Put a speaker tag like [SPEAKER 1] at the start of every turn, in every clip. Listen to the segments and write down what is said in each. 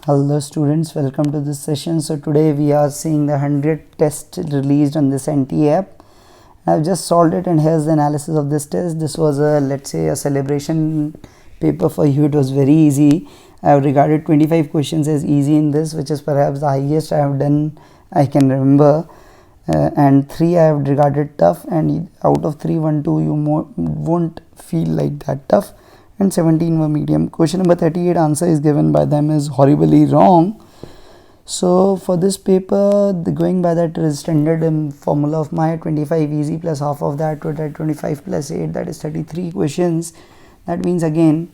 [SPEAKER 1] Hello students, welcome to this session. So today we are seeing the 100 test released on this NT app. I've just solved it and here's the analysis of this test. This was a, let's say, a celebration paper for you. It was very easy. I have regarded 25 questions as easy in this, which is perhaps the highest I have done I can remember. And 3 I have regarded tough, and out of 3, 1, 2 you won't feel like that tough, and 17 were medium. Question number 38 answer is given by them is horribly wrong. So for this paper, going by that standard formula of my 25 easy plus half of that, to that 25 plus 8, that is 33 questions. That means again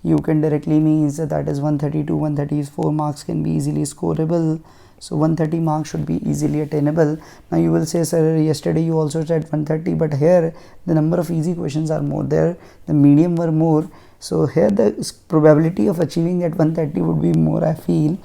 [SPEAKER 1] you can directly means that is 132, 134 marks can be easily scoreable. So 130 marks should be easily attainable. Now you will say, sir, yesterday you also said 130, but here the number of easy questions are more, there the medium were more. So here the probability of achieving that 130 would be more, I feel.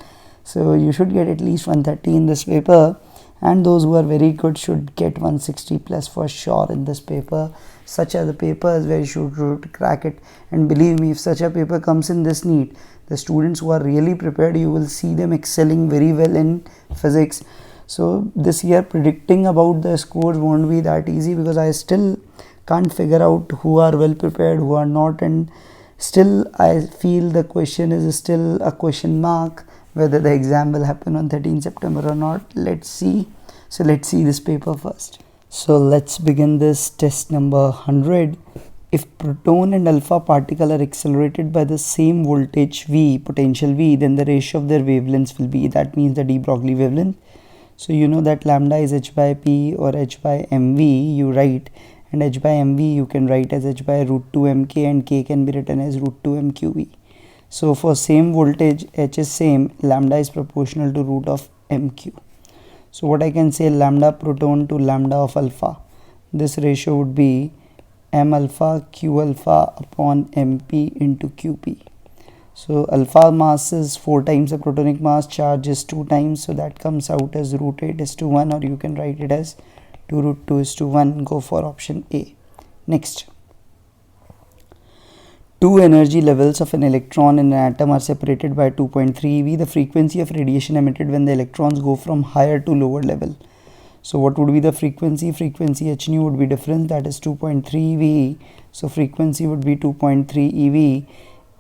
[SPEAKER 1] So you should get at least 130 in this paper, and those who are very good should get 160 plus for sure in this paper. Such are the papers where you should crack it, and believe me, if such a paper comes in this NEET, the students who are really prepared, you will see them excelling very well in physics. So this year predicting about the scores won't be that easy, because I still can't figure out who are well prepared, who are not, and still I feel the question is still a question mark whether the exam will happen on 13 September or not. Let's see. So let's see this paper first. So let's begin this test number 100. If proton and alpha particle are accelerated by the same voltage V, potential V, then the ratio of their wavelengths will be, that means the de Broglie wavelength. So you know that lambda is h by p or h by mv, you write, and h by mv you can write as h by root 2 mk, and k can be written as root 2 mqv. So for same voltage, h is same, lambda is proportional to root of mq. So what I can say, lambda proton to lambda of alpha, this ratio would be m alpha q alpha upon mp into qp. So alpha mass is 4 times the protonic mass, charge is 2 times, so that comes out as root 8 is to 1, or you can write it as 2 root 2 is to 1. Go for option A. Next, two energy levels of an electron in an atom are separated by 2.3 eV. The frequency of radiation emitted when the electrons go from higher to lower level. So what would be the frequency? Frequency h nu would be difference, that is 2.3 eV. So frequency would be 2.3 eV.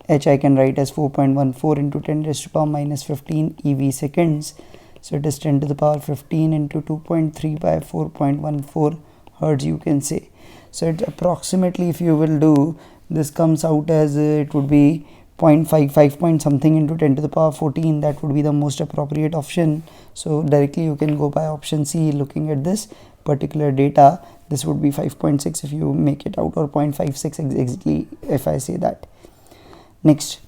[SPEAKER 1] H I can write as 4.14 into 10 raised to the power minus 15 eV seconds. So it is 10 to the power 15 into 2.3 by 4.14 hertz, you can say. So it approximately, if you will do, this comes out as it would be 0.55 point something into 10 to the power 14. That would be the most appropriate option. So directly you can go by option C. Looking at this particular data, this would be 5.6 if you make it out, or 0.56 exactly if I say that. Next,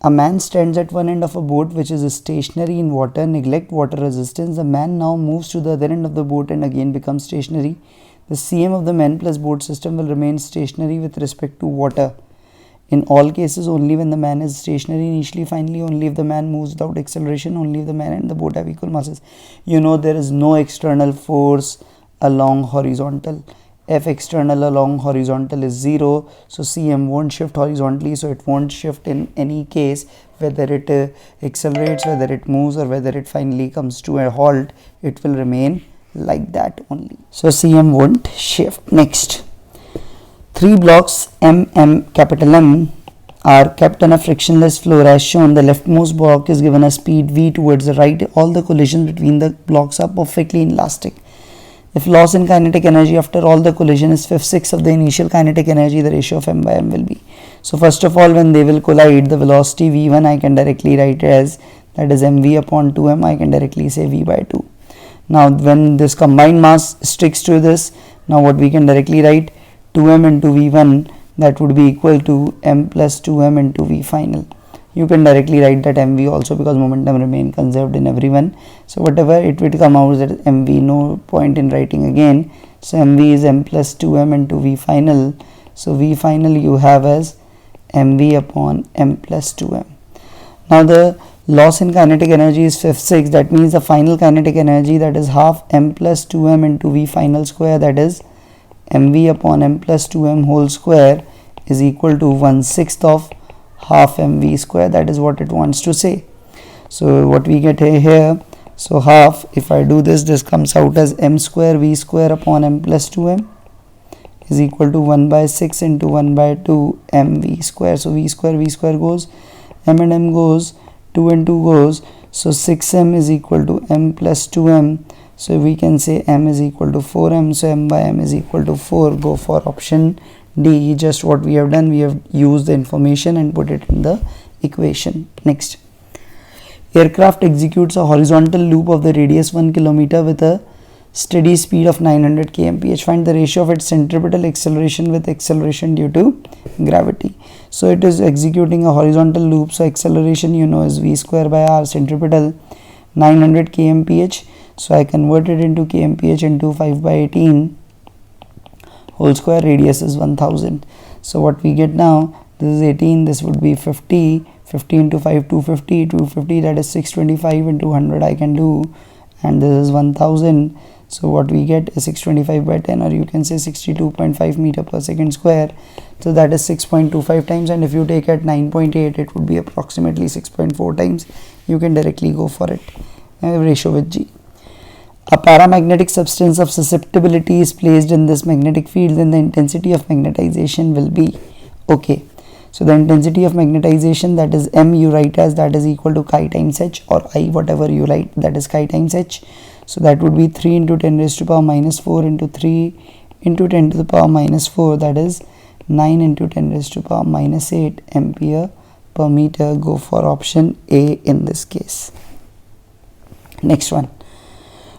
[SPEAKER 1] a man stands at one end of a boat which is stationary in water. Neglect water resistance. The man now moves to the other end of the boat and again becomes stationary. The CM of the man plus boat system will remain stationary with respect to water. In all cases, only when the man is stationary initially, finally only if the man moves without acceleration, only if the man and the boat have equal masses. You know there is no external force along horizontal. F external along horizontal is 0, so CM won't shift horizontally, so it won't shift in any case, whether it accelerates, whether it moves, or whether it finally comes to a halt, it will remain like that only. So CM won't shift. Next, 3 blocks capital M are kept on a frictionless floor as shown. The leftmost block is given a speed v towards the right. All the collisions between the blocks are perfectly inelastic. If loss in kinetic energy after all the collision is 5/6 of the initial kinetic energy, the ratio of m by m will be. So first of all, when they will collide, the velocity v1 I can directly write as, that is mv upon 2m, I can directly say v by 2. Now when this combined mass sticks to this, now what we can directly write, 2m into v1, that would be equal to m plus 2m into v final. You can directly write that mv also, because momentum remain conserved in everyone. So whatever it will come out, that is mv, no point in writing again. So mv is m plus 2m into v final. So v final you have as mv upon m plus 2m. Now the loss in kinetic energy is 5/6. That means the final kinetic energy, that is half m plus 2m into v final square, that is mv upon m plus 2m whole square, is equal to 1/6 of half mv square. That is what it wants to say. So what we get here, so half, if I do this comes out as m square v square upon m plus 2m is equal to 1 by 6 into 1 by 2 mv square. So v square goes, m and m goes, 2 and 2 goes, so 6m is equal to m plus 2m. So we can say m is equal to 4m, so m by m is equal to 4. Go for option D. Just what we have done, we have used the information and put it in the equation. Next, aircraft executes a horizontal loop of the radius 1 kilometer with a steady speed of 900 kmph. Find the ratio of its centripetal acceleration with acceleration due to gravity. So it is executing a horizontal loop, so acceleration you know is v square by r, centripetal 900 kmph. So I convert it into kmph into 5 by 18 whole square, radius is 1000. So what we get now, this is 18, this would be 50, 50 into 5, 250, 250, that is 625 into 100 I can do, and this is 1000. So what we get is 625 by 10, or you can say 62.5 meter per second square. So that is 6.25 times, and if you take at 9.8 it would be approximately 6.4 times. You can directly go for it. Ratio with G. A paramagnetic substance of susceptibility is placed in this magnetic field, then the intensity of magnetization will be, okay, so the intensity of magnetization, that is m, you write as that is equal to chi times h, or I, whatever you write, that is chi times h. So that would be 3 into 10 raised to power minus 4 into 3 into 10 to the power minus 4, that is 9 into 10 raised to power minus 8 ampere per meter. Go for option A in this case. Next one,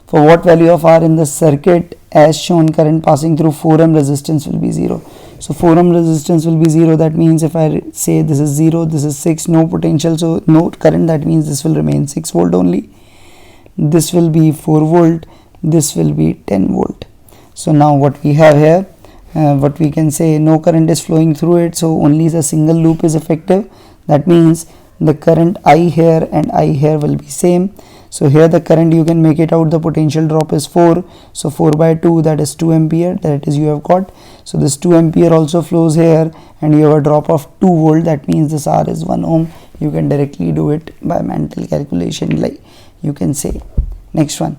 [SPEAKER 1] for what value of R in the circuit as shown, current passing through 4 ohm resistance will be 0. So 4 ohm resistance will be 0, that means if I say this is 0, this is 6, no potential, so no current, that means this will remain 6 volt only. This will be 4 volt, this will be 10 volt. So now what we have here, what we can say, no current is flowing through it, so only the single loop is effective. That means the current I here and I here will be same. So here the current, you can make it out, the potential drop is 4, so 4 by 2, that is 2 ampere, that is you have got. So this 2 ampere also flows here, and you have a drop of 2 volt, that means this R is 1 ohm. You can directly do it by mental calculation, like you can say. Next one,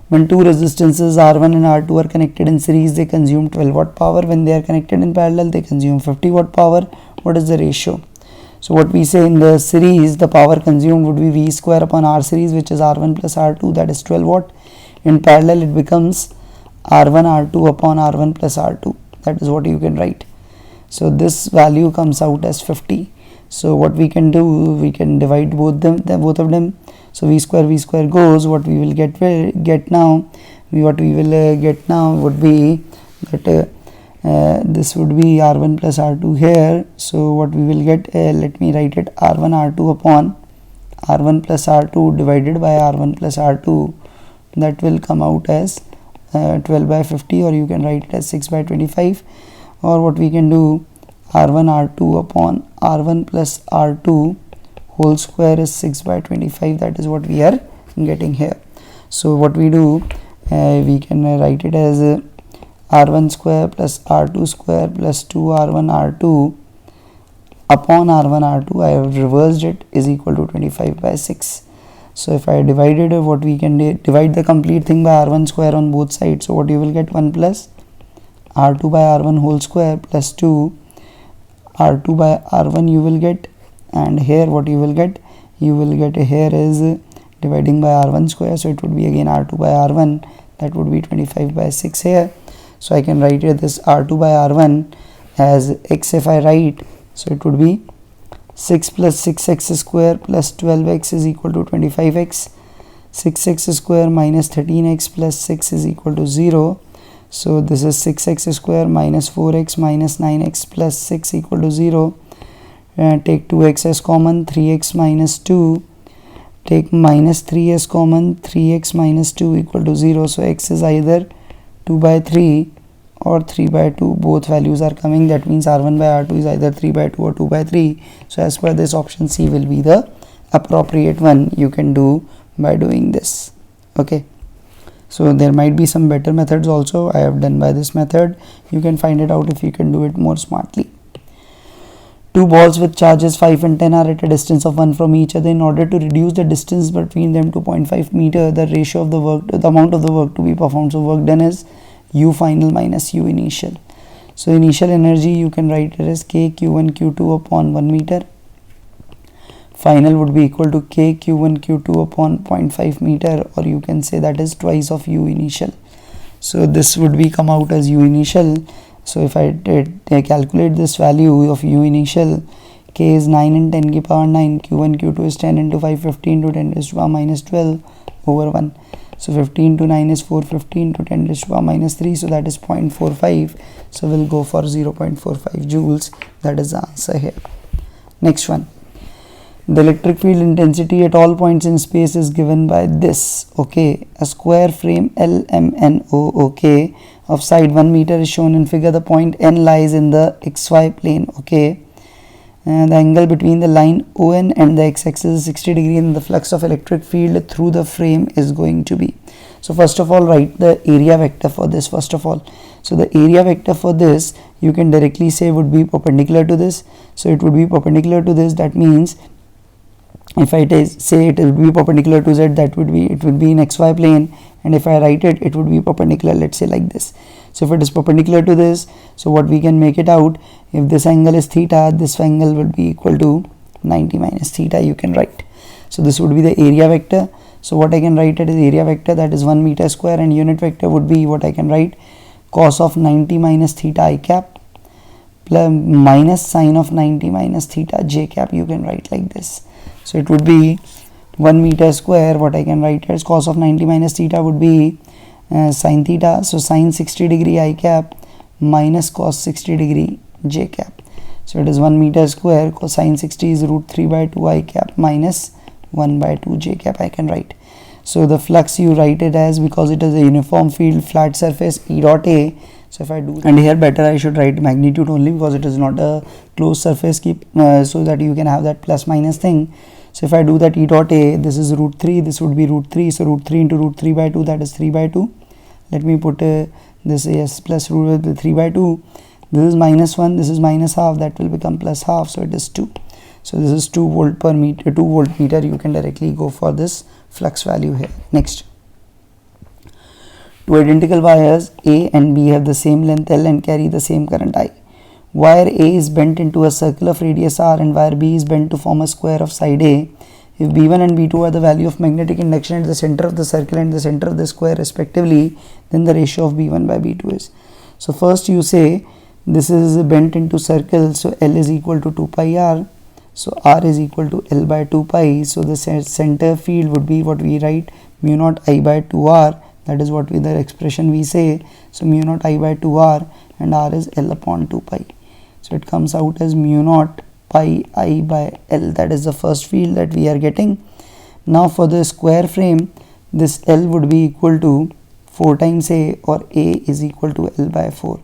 [SPEAKER 1] when two resistances R1 and R2 are connected in series, they consume 12 watt power. When they are connected in parallel, they consume 50 watt power. What is the ratio? So what we say, in the series, the power consumed would be V square upon R series, which is R1 plus R2, that is 12 watt. In parallel, it becomes R1 R2 upon R1 plus R2, that is what you can write. So this value comes out as 50. So what we can do, we can divide both of them. So V square goes, what we will get now would be that this would be R1 plus R2 here. So what we will get, let me write it, R1 R2 upon R1 plus R2 divided by R1 plus R2, that will come out as 12 by 50, or you can write it as 6 by 25. Or what we can do, R1 R2 upon R1 plus R2 whole square is 6 by 25, that is what we are getting here. So what we do, we can write it as R1 square plus R2 square plus 2 R1 R2 upon R1 R2, I have reversed it, is equal to 25 by 6. So if I divided, what we can divide the complete thing by R1 square on both sides. So what you will get, 1 plus R2 by R1 whole square plus 2 R2 by R1 you will get, and here what you will get here is dividing by R1 square, so it would be again R2 by R1, that would be 25 by 6 here. So I can write here this R2 by R1 as x, if I write, so it would be 6 plus 6x square plus 12x is equal to 25x, 6x square minus 13x plus 6 is equal to 0. So this is 6x square minus 4x minus 9x plus 6 equal to 0. Take 2x as common, 3x minus 2, take minus 3 as common, 3x minus 2 equal to 0. So x is either 2 by 3 or 3 by 2, both values are coming, that means R1 by R2 is either 3 by 2 or 2 by 3. So as per this, option C will be the appropriate one. You can do by doing this. Okay, so there might be some better methods also. I have done by this method. You can find it out if you can do it more smartly. Two balls with charges 5 and 10 are at a distance of 1 from each other. In order to reduce the distance between them to 0.5 meter, the ratio of the work, the amount of the work to be performed. So work done is U final minus U initial. So initial energy you can write it as K Q1 Q2 upon 1 meter. Final would be equal to K Q1 Q2 upon 0.5 meter, or you can say that is twice of U initial. So this would be come out as U initial. So if I calculate this value of U initial, K is 9 and 10 की power 9, Q1 Q2 is 10 into 5, 15 to 10 raised to power minus 12 over 1. So 15 to 9 is 4, 15 to 10 raised to power minus 3, so that is 0.45. So we'll go for 0.45 joules. That is the answer here. Next one. The electric field intensity at all points in space is given by this. Okay, a square frame LMNO, okay, of side 1 meter is shown in figure. The point N lies in the XY plane. Okay, and the angle between the line ON and the x-axis is 60 degree, and the flux of electric field through the frame is going to be. So first of all, write the area vector for this first of all. So the area vector for this you can directly say would be perpendicular to this. So it would be perpendicular to this. That means if I say it will be perpendicular to Z, that would be, it would be in XY plane, and if I write it, it would be perpendicular, let's say like this. So if it is perpendicular to this, so what we can make it out, if this angle is theta, this angle would be equal to 90 minus theta, you can write. So this would be the area vector. So what I can write it is area vector, that is 1 meter square, and unit vector would be what I can write, cos of 90 minus theta I cap plus minus sine of 90 minus theta j cap, you can write like this. So it would be 1 meter square, what I can write as cos of 90 minus theta would be sine theta, so sine 60 degree I cap minus cos 60 degree j cap. So it is 1 meter square, cosine 60 is root 3 by 2 I cap minus 1 by 2 j cap I can write. So the flux you write it as, because it is a uniform field, flat surface, E dot A. So if I do, and here better I should write magnitude only, because it is not a closed surface, so that you can have that plus minus thing. So if I do that, E dot A, this is root 3, this would be root 3, so root 3 into root 3 by 2, that is 3 by 2. Let me put this as plus root 3 by 2, this is minus 1, this is minus half, that will become plus half, so it is 2. So this is 2 volt per meter, 2 volt meter, you can directly go for this flux value here. Next. Two identical wires A and B have the same length L and carry the same current I. Wire A is bent into a circle of radius R and wire B is bent to form a square of side A. If B1 and B2 are the value of magnetic induction at the center of the circle and the center of the square respectively, then the ratio of B1 by B2 is. So first you say this is bent into circle, so L is equal to 2 pi R. So R is equal to L by 2 pi. So the center field would be what we write, mu naught I by 2R. That is what we, the expression we say. So mu naught I by 2R, and R is L upon 2 pi. So it comes out as mu naught pi I by L. That is the first field that we are getting. Now for the square frame, this L would be equal to 4 times A, or A is equal to L by 4.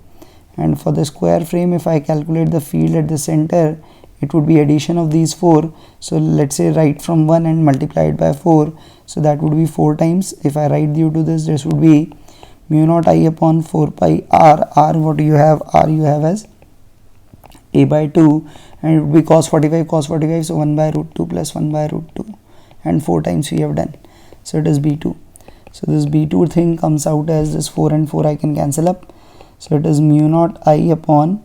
[SPEAKER 1] And for the square frame, if I calculate the field at the center, it would be addition of these 4. So let's say write from 1 and multiply it by 4. So that would be 4 times. If I write due to this, this would be mu naught I upon 4 pi R. R, what do you have? R you have as A by 2, and it would be cos 45, so 1 by root 2 plus 1 by root 2, and 4 times we have done. So it is B2. So this B2 thing comes out as this 4 and 4 I can cancel up. So it is mu naught I upon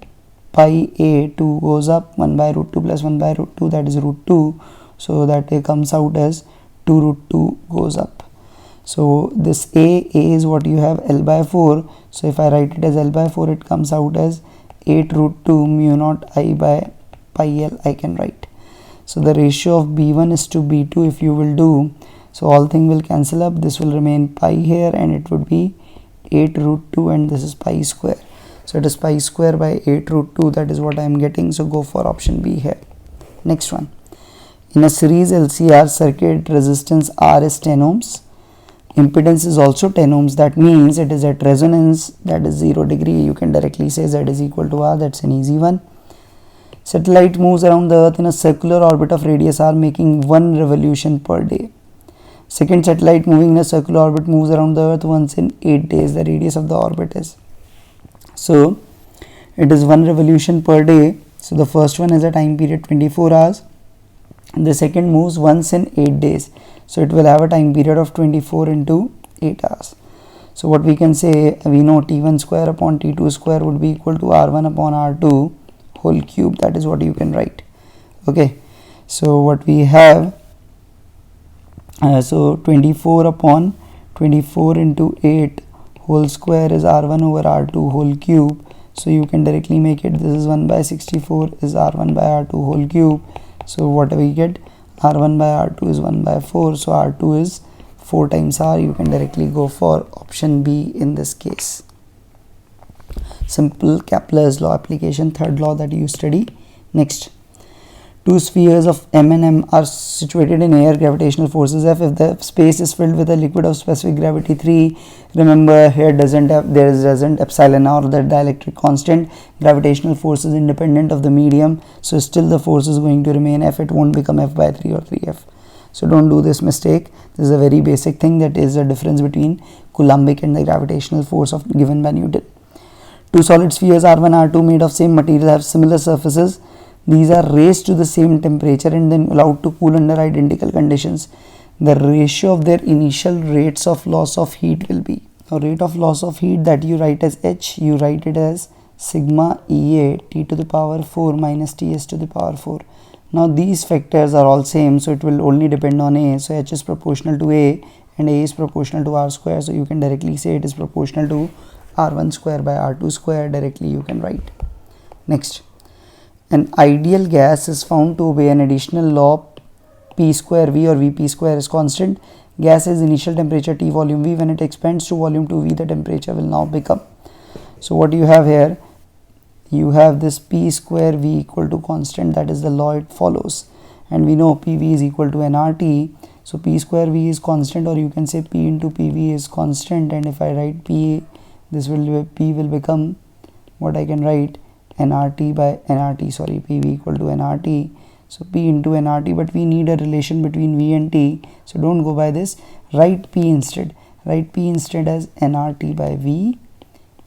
[SPEAKER 1] pi A, 2 goes up, 1 by root 2 plus 1 by root 2, that is root 2. So that comes out as 2 root 2 goes up. So this A is what you have, L by 4. So if I write it as L by 4, it comes out as 8 root 2 mu naught I by pi L I can write. So the ratio of B1 is to B2 if you will do. So all thing will cancel up. This will remain pi here, and it would be 8 root 2, and this is pi square. So it is pi square by 8 root 2. That is what I am getting. So go for option B here. Next one. In a series LCR circuit, resistance R is 10 ohms. Impedance is also 10 ohms. That means it is at resonance, that is 0 degree. You can directly say Z is equal to R. That's an easy one. Satellite moves around the earth in a circular orbit of radius R, making 1 revolution per day. Second satellite moving in a circular orbit moves around the earth once in 8 days. The radius of the orbit is. So it is 1 revolution per day. So the first one is a time period 24 hours. The second moves once in 8 days. So it will have a time period of 24 into 8 hours. So what we can say, we know T1 square upon T2 square would be equal to R1 upon R2 whole cube. That is what you can write. Okay. So what we have, so 24 upon 24 into 8 whole square is R1 over R2 whole cube. So you can directly make it, this is 1 by 64 is R1 by R2 whole cube. So what we get, R1 by R2 is 1 by 4, so R2 is 4 times R. You can directly go for option B in this case. Simple Kepler's law application, third law that you study. Next, two spheres of M and M are situated in air, gravitational forces F. If the space is filled with a liquid of specific gravity 3, remember here there isn't epsilon or the dielectric constant. Gravitational force is independent of the medium, so still the force is going to remain F. It won't become F by 3 or 3F. So don't do this mistake. This is a very basic thing, that is the difference between Coulombic and the gravitational force of given by Newton. Two solid spheres R1 R2 made of same material have similar surfaces. These are raised to the same temperature and then allowed to cool under identical conditions. The ratio of their initial rates of loss of heat will be, or rate of loss of heat that you write as H, you write it as sigma EA T to the power 4 minus Ts to the power 4. Now these factors are all same, so it will only depend on A. So H is proportional to A and A is proportional to R square. So you can directly say it is proportional to R1 square by R2 square. Directly you can write. Next, an ideal gas is found to obey an additional law, P square V or Vp square is constant. Gas is initial temperature T, volume V. When it expands to volume 2V, the temperature will now become. So what you have here, you have this P square V equal to constant, that is the law it follows, and we know PV is equal to nRT. So P square V is constant, or you can say P into PV is constant, and if I write P, this will be, P will become what I can write, nRT by nRT, sorry, PV equal to nRT. So P into nRT, but we need a relation between V and T, so don't go by this, write P instead. Write P instead as nRT by V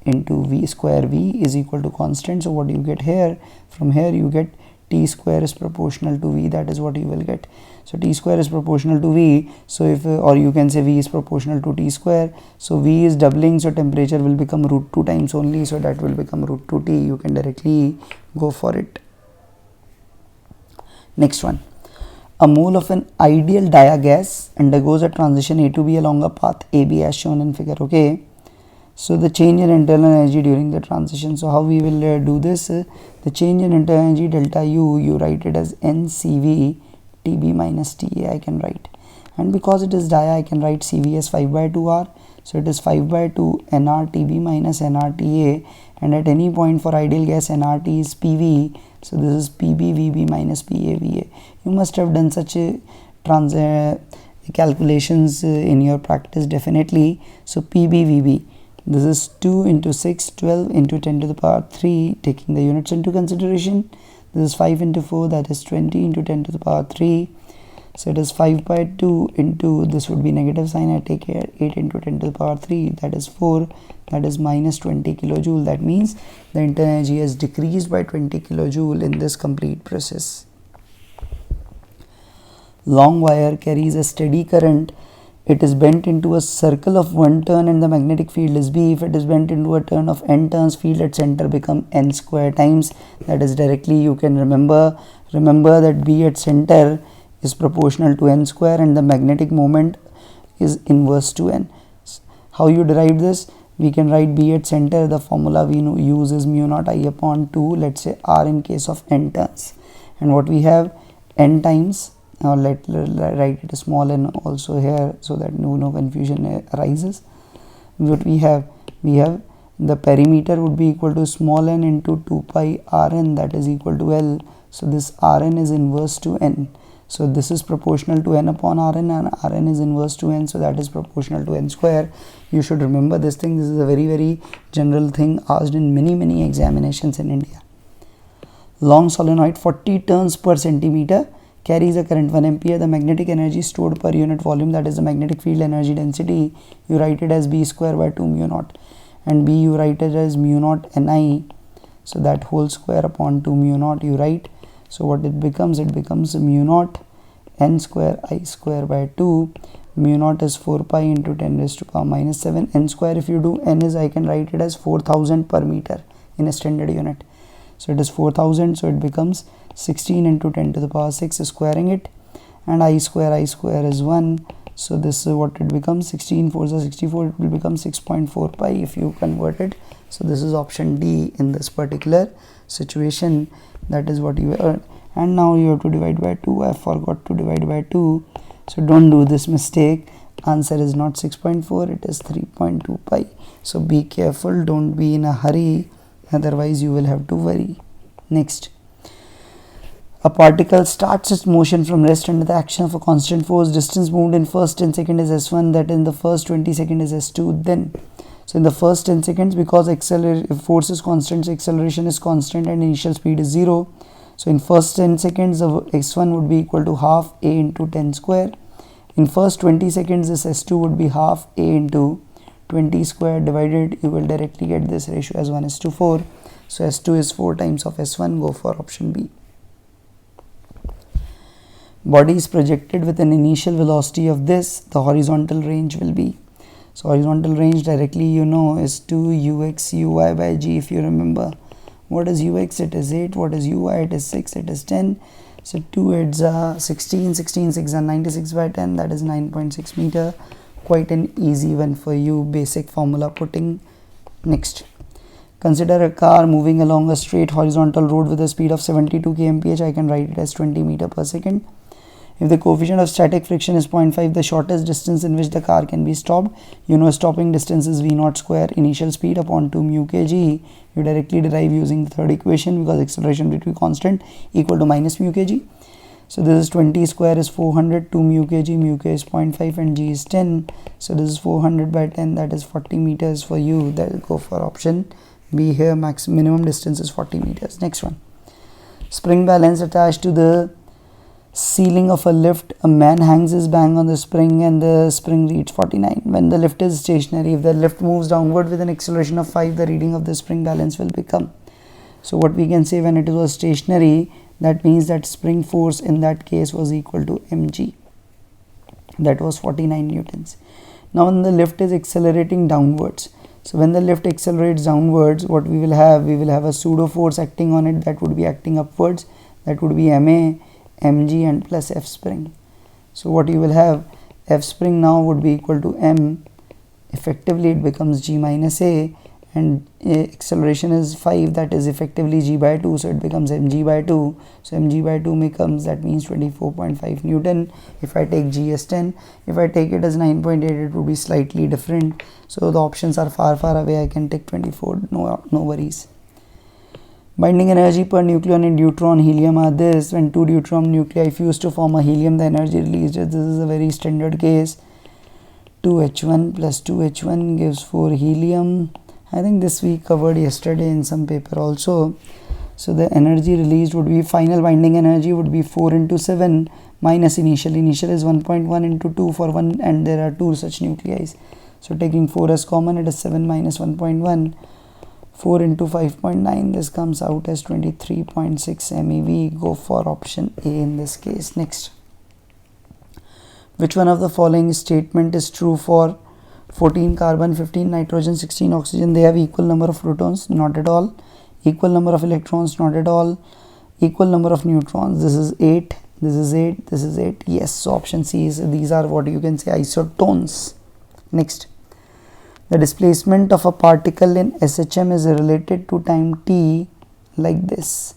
[SPEAKER 1] into V square V is equal to constant. So what you get here, from here you get T square is proportional to V, that is what you will get. So T square is proportional to V, so if, or you can say V is proportional to T square, so V is doubling, so temperature will become root 2 times only, so that will become root 2T. You can directly go for it. Next one, a mole of an ideal diagas undergoes a transition A to B along a path AB as shown in figure. Okay, so the change in internal energy during the transition. So how we will do this, the change in internal energy delta U, you write it as NCV TB minus TA I can write, and because it is dia I can write CV as 5 by 2R, so it is 5 by 2 nRTB minus nRTA, and at any point for ideal gas nRT is PV, so this is PBVB minus PAVA. You must have done such a calculations in your practice definitely. So PBVB, this is 2 into 6, 12 into 10 to the power 3, taking the units into consideration. This is 5 into 4, that is 20 into 10 to the power 3. So it is 5 by 2 into, this would be negative sign, I take here 8 into 10 to the power 3, that is 4, that is minus 20 kilojoule. That means the internal energy has decreased by 20 kilojoule in this complete process. Long wire carries a steady current. It is bent into a circle of 1 turn and the magnetic field is B. If it is bent into a turn of n turns, field at center become n square times. That is directly you can remember that B at center is proportional to n square and the magnetic moment is inverse to n. How you derive this? We can write B at center, the formula we use is mu naught I upon 2, let's say R in case of n turns. And what we have, n times, now let's write it small n also here so that no confusion arises. What we have the perimeter would be equal to small n into 2 pi Rn, that is equal to L. So this Rn is inverse to n. So this is proportional to n upon Rn and Rn is inverse to n, so that is proportional to n square. You should remember this thing. This is a very general thing asked in many examinations in India. Long solenoid 40 turns per centimeter carries a current 1 ampere. The magnetic energy stored per unit volume, that is the magnetic field energy density, you write it as B square by 2 mu naught, and B you write it as mu naught Ni. So that whole square upon 2 mu naught you write. So what it becomes mu naught n square I square by 2. Mu naught is 4 pi into 10 raised to power minus 7. N square, if you do n is, I can write it as 4000 per meter in a standard unit. So it is 4000, so it becomes 16 into 10 to the power 6 squaring it, and I square is 1. So this is what it becomes, 16 4s are 64, it will become 6.4 pi if you convert it. So this is option D in this particular situation. That is what you earn. And now you have to divide by 2. I forgot to divide by 2, so don't do this mistake. Answer is not 6.4, it is 3.2 pi. So be careful, don't be in a hurry, otherwise you will have to worry. Next, a particle starts its motion from rest under the action of a constant force. Distance moved in first 10 seconds is s1, that in the first 20 seconds is s2. Then, so in the first 10 seconds, because force is constant, so acceleration is constant and initial speed is 0. So in first 10 seconds, the s1 would be equal to half a into 10 square. In first 20 seconds, this s2 would be half a into 20 square divided, you will directly get this ratio as 1:4. So s2 is 4 times of s1. Go for option B. Body is projected with an initial velocity of this, the horizontal range will be. So horizontal range directly you know is 2 ux uy by g. If you remember, what is ux? It is 8. What is uy? It is 6. It is 10. So 2 8s are 16, 16 6 are 96 by 10, that is 9.6 meter. Quite an easy one for you, basic formula putting. Next, consider a car moving along a straight horizontal road with a speed of 72 kmph. I can write it as 20 meter per second. If the coefficient of static friction is 0.5, the shortest distance in which the car can be stopped, you know stopping distance is v0 square, initial speed upon 2 mu kg. You directly derive using the third equation, because acceleration will be constant, equal to minus mu kg. So this is 20 square is 400, 2 mu k is 0.5 and g is 10. So this is 400 by 10, that is 40 meters for you. That will go for option B here. Minimum distance is 40 meters. Next one, spring balance attached to the ceiling of a lift. A man hangs his bag on the spring and the spring reads 49. When the lift is stationary, if the lift moves downward with an acceleration of 5, the reading of the spring balance will become. So what we can say, when it was stationary, that means that spring force in that case was equal to mg, that was 49 newtons. Now when the lift is accelerating downwards, so when the lift accelerates downwards, what we will have a pseudo force acting on it, that would be acting upwards, that would be ma, mg and plus f spring. So what you will have, f spring now would be equal to m, effectively it becomes g minus a, and acceleration is 5, that is effectively g by 2, so it becomes mg by 2. So mg by 2 becomes, that means 24.5 newton. If I take g as 10, if I take it as 9.8, it would be slightly different. So the options are far away, I can take 24, no worries. Binding energy per nucleon in deuteron, helium are this. When 2 deuteron nuclei fuse to form a helium, the energy released, this is a very standard case. 2H1 plus 2H1 gives 4 helium. I think this we covered yesterday in some paper also. So the energy released would be, final binding energy would be 4 into 7 minus initial. Initial is 1.1 into 2 for 1, and there are 2 such nuclei. So taking 4 as common, it is 7 minus 1.1. 4 into 5.9, this comes out as 23.6 MeV. Go for option A in this case. Next, which one of the following statement is true for 14 carbon, 15 nitrogen, 16 oxygen? They have equal number of protons? Not at all. Equal number of electrons? Not at all. Equal number of neutrons? This is 8, this is 8, this is 8. Yes, so option C is, these are what you can say isotones. Next, the displacement of a particle in SHM is related to time t like this.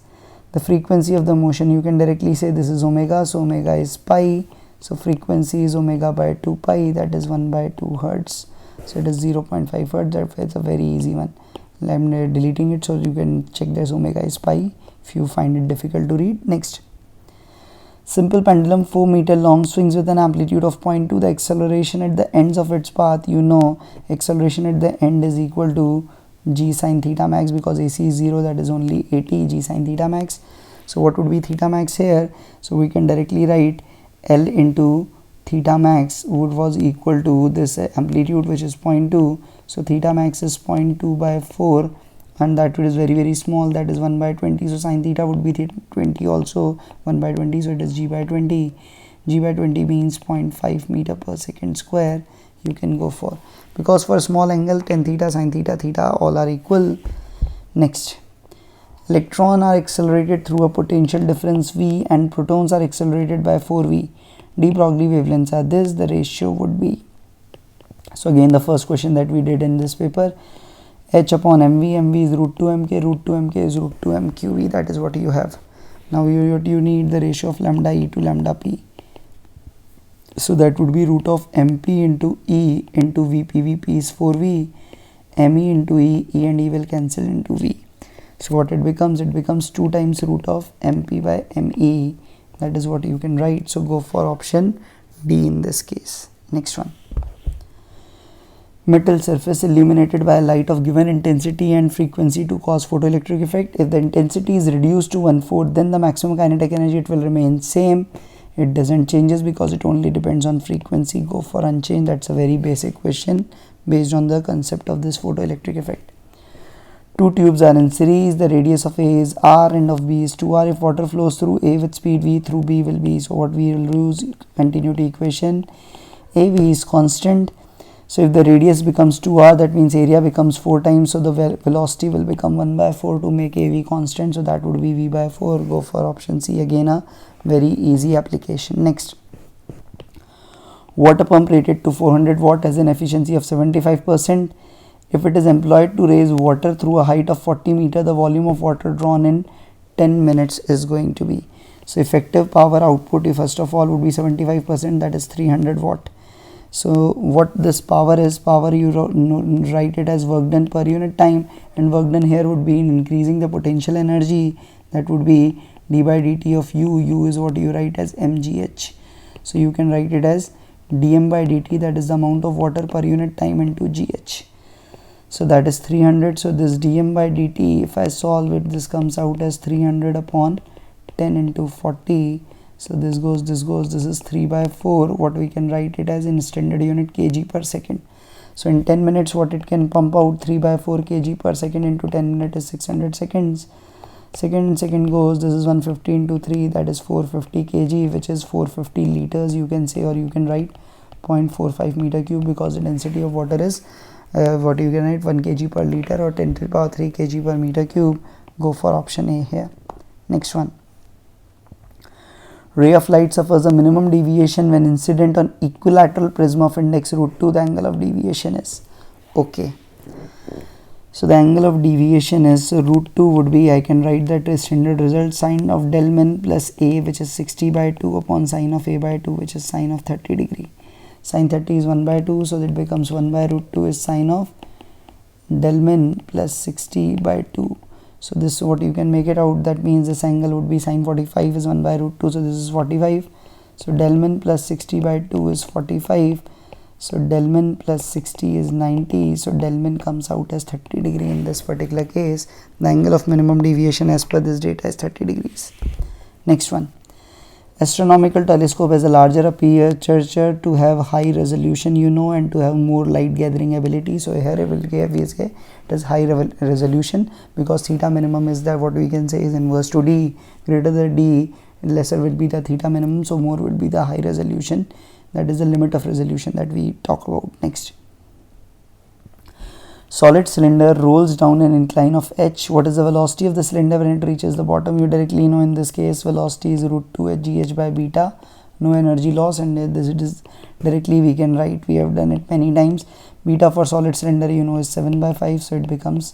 [SPEAKER 1] The frequency of the motion, you can directly say this is omega, so omega is pi, so frequency is omega by 2 pi, that is 1 by 2 hertz. So it is 0.5 hertz. Therefore it's a very easy one. I'm deleting it so you can check this, omega is pi if you find it difficult to read. Next, simple pendulum 4 meter long swings with an amplitude of 0.2. The acceleration at the ends of its path, you know acceleration at the end is equal to g sin theta max, because AC is 0, that is only 80 g sin theta max. So what would be theta max here? So we can directly write L into theta max was equal to this amplitude, which is 0.2. So theta max is 0.2 by 4 and that is very small, that is 1 by 20. So sine theta would be 20 also, 1 by 20, so it is g by 20. G by 20 means 0.5 meter per second square. You can go for, because for small angle tan theta, sin theta, theta all are equal. Next, electrons are accelerated through a potential difference V and protons are accelerated by 4V. de Broglie wavelengths are this, the ratio would be. So again the first question that we did in this paper, H upon mv, mv is root 2 mk, root 2 mk is root 2 mqv, that is what you have. Now you need the ratio of lambda e to lambda p. So that would be root of mp into e into vp, vp is 4v, me into e, e and e will cancel into v. So what it becomes 2 times root of mp by me, that is what you can write. So go for option D in this case. Next one, metal surface illuminated by light of given intensity and frequency to cause photoelectric effect. If the intensity is reduced to 1/4, then the maximum kinetic energy it will remain same. It doesn't changes because it only depends on frequency. Go for unchanged. That's a very basic question based on the concept of this photoelectric effect. Two tubes are in series. The radius of A is R and of B is 2R. If water flows through A with speed V, through B will be. So what we will use, continuity equation. AV is constant. So if the radius becomes 2R, that means area becomes 4 times. So the velocity will become 1 by 4 to make AV constant. So that would be V by 4. Go for option C. Again a very easy application. Next, water pump rated to 400 watt has an efficiency of 75%. If it is employed to raise water through a height of 40 meter, the volume of water drawn in 10 minutes is going to be. So effective power output, first of all, would be 75%, that is 300 watt. So what this power is, you write it as work done per unit time, and work done here would be in increasing the potential energy, that would be d by dt of u is what you write as mgh. So you can write it as dm by dt, that is the amount of water per unit time, into gh. So that is 300. So this dm by dt, if I solve it, this comes out as 300 upon 10 into 40. So this goes, this is 3 by 4. What we can write it as in standard unit kg per second. So in 10 minutes what it can pump out, 3 by 4 kg per second into 10 minutes is 600 seconds. Second goes, this is 150 into 3, that is 450 kg, which is 450 liters you can say, or you can write 0.45 meter cube, because the density of water is what you can write 1 kg per liter or 10 to the power 3 kg per meter cube. Go for option A here. Next one, ray of light suffers a minimum deviation when incident on equilateral prism of index root 2. The angle of deviation is, okay, so the angle of deviation is root 2 would be, I can write that as standard result, sine of del min plus A, which is 60 by 2 upon sine of A by 2, which is sine of 30 degree. Sine 30 is 1 by 2, so it becomes 1 by root 2 is sine of del min plus 60 by 2. So this is what you can make it out, that means this angle would be sine 45 is 1 by root 2, so this is 45. So del min plus 60 by 2 is 45. So del min plus 60 is 90. So del min comes out as 30 degree in this particular case. The angle of minimum deviation as per this data is 30 degrees. Next one, astronomical telescope has a larger aperture to have high resolution, and to have more light gathering ability. So here it is high resolution, because theta minimum is that what we can say is inverse to d. Greater the d, lesser will be the theta minimum, so more will be the high resolution. That is the limit of resolution that we talk about. Next, solid cylinder rolls down an incline of h. What is the velocity of the cylinder when it reaches the bottom? You directly know, in this case velocity is root 2 h gh by beta, no energy loss, and this it is directly we can write, we have done it many times. Beta for solid cylinder is 7 by 5, so it becomes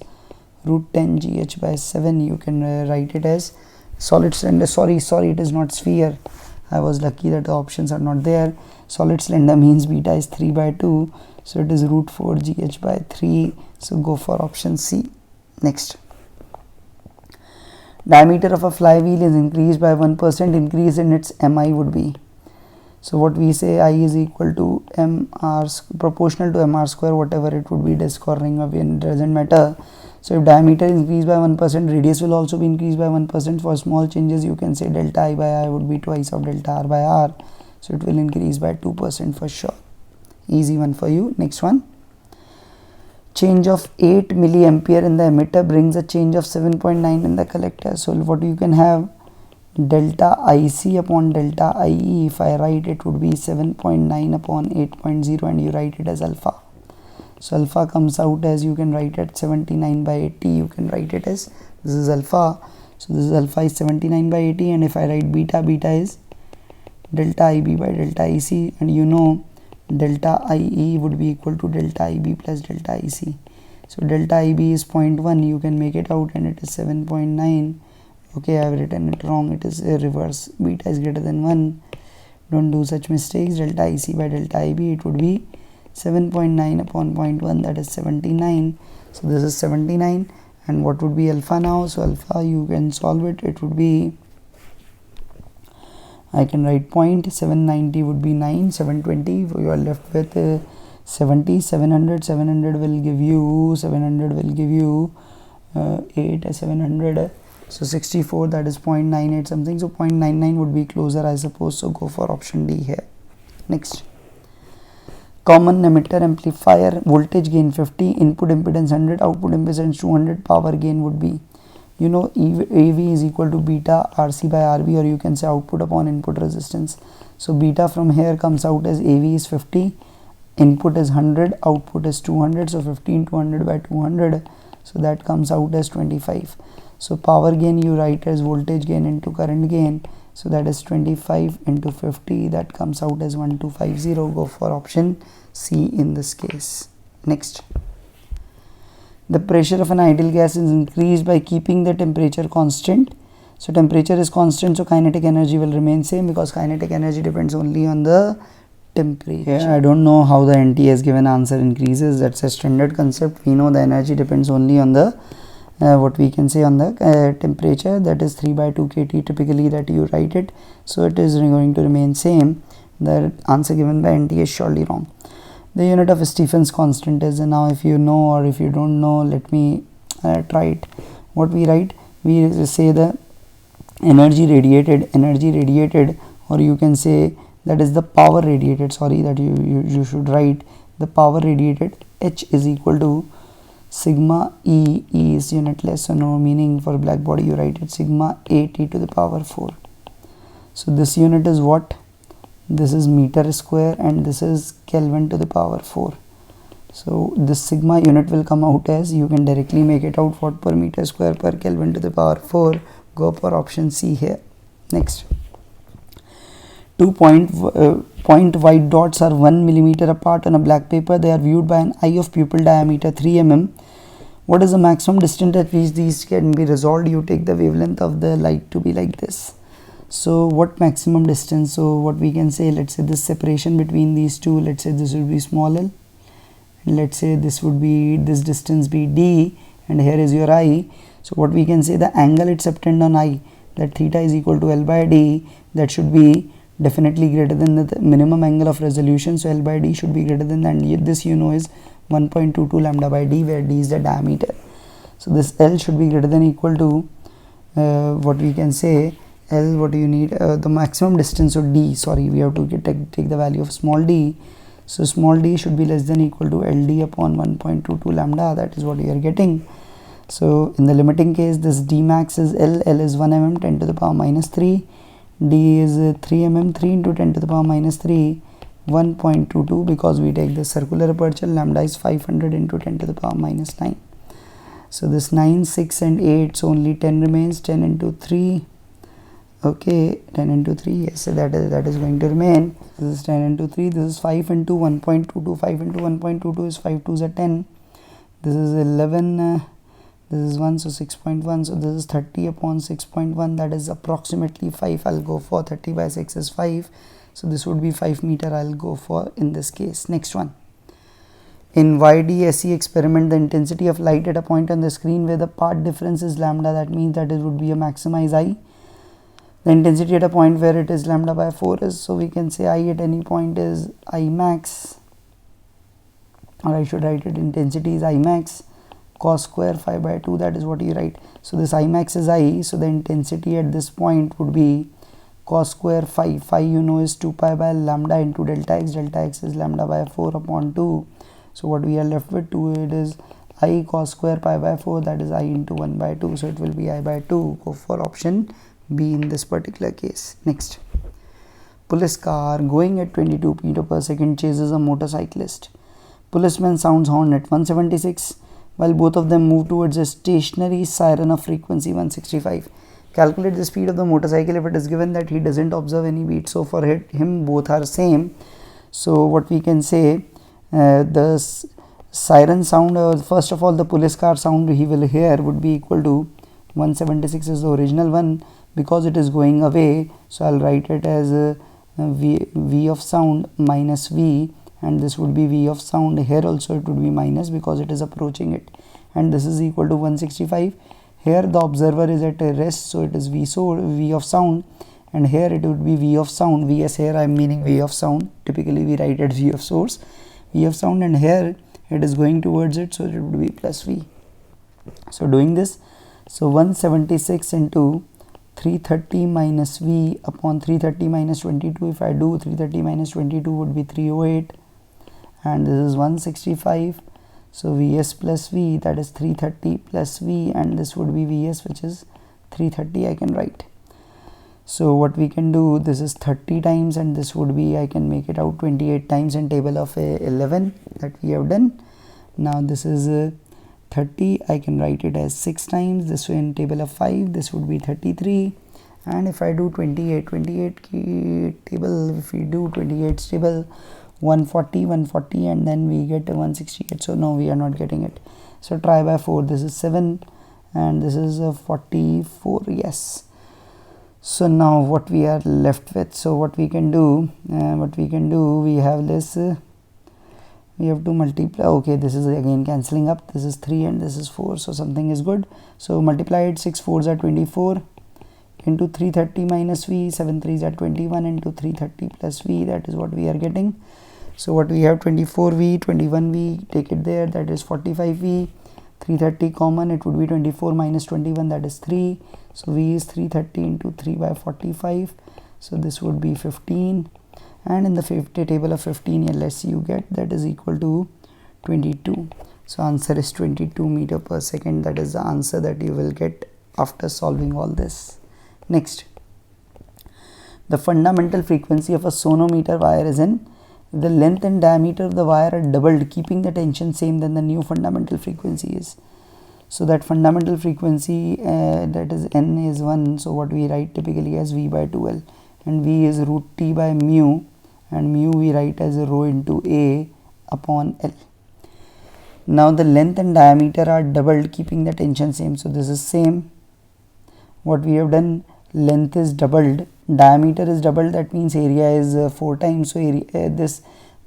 [SPEAKER 1] root 10 gh by 7. You can write it as solid cylinder, sorry it is not sphere. I was lucky that the options are not there. Solid cylinder means beta is 3 by 2, so it is root 4 gh by 3. So go for option C. Next, diameter of a flywheel is increased by 1%, increase in its mi would be. So what we say, I is equal to mr, proportional to mr square, whatever it would be, disk or ring, of it doesn't matter. So if diameter is increased by 1%, radius will also be increased by 1%. For small changes, you can say delta I by I would be twice of delta r by r. So it will increase by 2% for sure. Easy one for you. Next one, change of 8 milliampere in the emitter brings a change of 7.9 in the collector. So what you can have, delta IC upon delta IE, if I write it would be 7.9 upon 8.0, and you write it as alpha. So alpha comes out as, you can write it 79 by 80, you can write it as, this is alpha, so this is alpha is 79 by 80, and if I write beta, beta is delta IB by delta IC, and you know delta IE would be equal to delta IB plus delta IC. So delta IB is 0.1, you can make it out, and it is 7.9. Okay, I have written it wrong, it is reverse, beta is greater than 1, don't do such mistakes. Delta IC by delta IB, it would be 7.9 upon 0.1, that is 79. So this is 79, and what would be alpha now? So alpha, you can solve it, it would be, I can write 0.790 would be 9, 720, you are left with 70, 700 will give you, 8, 700, so 64, that is 0.98 something, so 0.99 would be closer, I suppose, so go for option D here. Next, common emitter amplifier, voltage gain 50, input impedance 100, output impedance 200, power gain would be, you know, AV is equal to beta RC by RB, or you can say output upon input resistance. So beta from here comes out as AV is 50, input is 100, output is 200, so 15 200 by 200, so that comes out as 25. So power gain you write as voltage gain into current gain, so that is 25 into 50, that comes out as 1250. Go for option C in this case. Next, the pressure of an ideal gas is increased by keeping the temperature constant. So temperature is constant, so kinetic energy will remain same, because kinetic energy depends only on the temperature. I don't know how the NT has given answer increases, that's a standard concept. We know the energy depends only on the what we can say on the temperature, that is 3 by 2 kT typically that you write it, so it is going to remain same. The answer given by NT is surely wrong. The unit of Stephen's constant is, and now if you know or if you don't know, let me try it. What we write, we say the energy radiated, or you can say that is the power radiated, sorry, that you should write the power radiated, H is equal to sigma E, E is unitless, so no meaning for black body, you write it sigma AT to the power 4. So this unit is what? This is meter square, and this is Kelvin to the power 4. So this sigma unit will come out as, you can directly make it out, what, per meter square per Kelvin to the power 4. Go for option C here. Next, 2 point white dots are 1 millimeter apart on a black paper. They are viewed by an eye of pupil diameter 3 mm. What is the maximum distance at which these can be resolved? You take the wavelength of the light to be like this. So what maximum distance? So what we can say, let's say this separation between these two, let's say this would be small l, and let's say this would be, this distance be d, and here is your eye. So what we can say, the angle it's obtained on eye, that theta is equal to L by D, that should be definitely greater than the minimum angle of resolution, so L by D should be greater than, and this you know is 1.22 lambda by D, where D is the diameter. So this L should be greater than equal to what we can say, L, what do you need, the maximum distance, so D, sorry, we have to take the value of small d, so small d should be less than equal to LD upon 1.22 lambda, that is what we are getting. So in the limiting case, this D max is L, L is 1 mm 10 to the power minus 3, D is 3 mm 3 into 10 to the power minus 3, 1.22, because we take the circular aperture, lambda is 500 into 10 to the power minus 9. So this 9, 6 and 8, so only 10 remains, 10 into 3, okay, 10 into 3, yes, so that is going to remain. This is 10 into 3, this is 5 into 1.22, 5 into 1.22 is 5 2s are 10, this is 11, this is 1, so 6.1, so this is 30 upon 6.1, that is approximately 5, I'll go for 30 by 6 is 5, so this would be 5 meter, I'll go for in this case. Next one, in YDSE experiment, the intensity of light at a point on the screen where the path difference is lambda, that means that it would be a maximize I. The intensity at a point where it is lambda by 4 is, so we can say I at any point is I max, or I should write it, intensity is I max cos square 5 by 2, that is what you write. So this I max is I, so the intensity at this point would be cos square 5, you know is 2 pi by lambda into delta x is lambda by 4 upon 2, So what we are left with 2, it is I cos square pi by 4, that is I into 1 by 2, so it will be I by 2. Go for option B in this particular case. Next, police car going at 22 meter per second chases a motorcyclist. Policeman sounds horn at 176 while both of them move towards a stationary siren of frequency 165. Calculate the speed of the motorcycle if it is given that he doesn't observe any beat. So for him both are same. So what we can say, the siren sound, first of all the police car sound he will hear would be equal to 176 is the original one, because it is going away. So I'll write it as v of sound minus v, and this would be v of sound. Here also it would be minus because it is approaching it, and this is equal to 165. Here the observer is at a rest, so it is v of sound, and here it would be v of sound. Vs here I am meaning v of sound. Typically we write it v of source, v of sound, and here it is going towards it, so it would be plus v. So doing this, so 176 into 330 minus v upon 330 minus 22. If I do 330 minus 22 would be 308, and this is 165. So Vs plus V, that is 330 plus V, and this would be Vs, which is 330 I can write. So what we can do, this is 30 times, and this would be, I can make it out 28 times in table of 11 that we have done. Now this is 30, I can write it as 6 times. This way in table of 5, this would be 33. And if I do 28 table, if we do 28 table, 140, and then we get 168. So no, we are not getting it. So try by 4. This is 7, and this is 44. Yes. So now what we are left with, so what we can do, we have this, we have to multiply. Okay, this is again cancelling up. This is 3 and this is 4, so something is good. So multiply it. 6 4s are 24 into 330 minus v, 7 3s are 21 into 330 plus v, that is what we are getting. So what we have, 24v, 21v, take it there, that is 45v, 330 common, it would be 24 minus 21, that is 3. So v is 330 into 3 by 45, so this would be 15, and in the table of 15 LS you get, that is equal to 22. So answer is 22 meter per second. That is the answer that you will get after solving all this. Next, the fundamental frequency of a sonometer wire is n. If the length and diameter of the wire are doubled, keeping the tension same, then the new fundamental frequency is. So that fundamental frequency, that is n is 1. So what we write typically as v by 2l, and v is root t by mu, and mu we write as rho into a upon l. Now the length and diameter are doubled, keeping the tension same. So this is same. What we have done, length is doubled, diameter is doubled, that means area is 4 times. So area,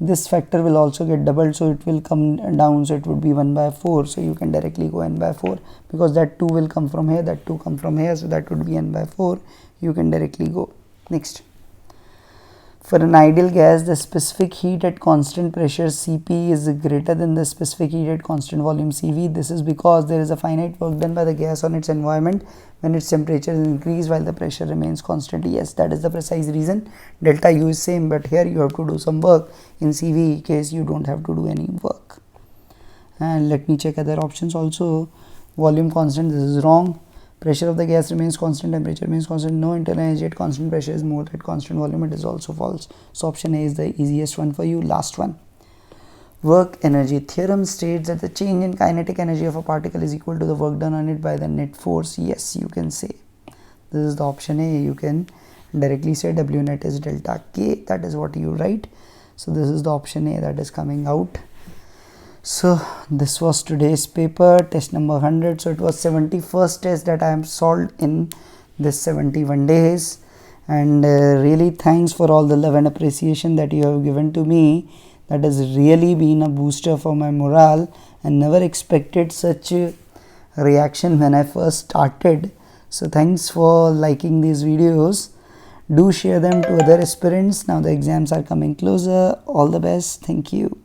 [SPEAKER 1] this factor will also get doubled, so it will come down, so it would be 1 by 4. So you can directly go n by 4, because that 2 will come from here, that 2 come from here, so that would be n by 4. You can directly go. Next, for an ideal gas, the specific heat at constant pressure Cp is greater than the specific heat at constant volume Cv. This is because there is a finite work done by the gas on its environment when its temperature is increased while the pressure remains constant. Yes, that is the precise reason. Delta U is same, but here you have to do some work. In Cv case, you don't have to do any work. And let me check other options also. Volume constant, this is wrong. Pressure of the gas remains constant, temperature remains constant, no internal energy at constant pressure is more at constant volume, it is also false. So option A is the easiest one for you. Last one. Work energy theorem states that the change in kinetic energy of a particle is equal to the work done on it by the net force. Yes, you can say. This is the option A. You can directly say W net is delta K. That is what you write. So this is the option A that is coming out. So this was today's paper, test number 100. So it was 71st test that I am solved in this 71 days, and really thanks for all the love and appreciation that you have given to me. That has really been a booster for my morale, and never expected such a reaction when I first started. So thanks for liking these videos. Do share them to other aspirants. Now the exams are coming closer. All the best. Thank you.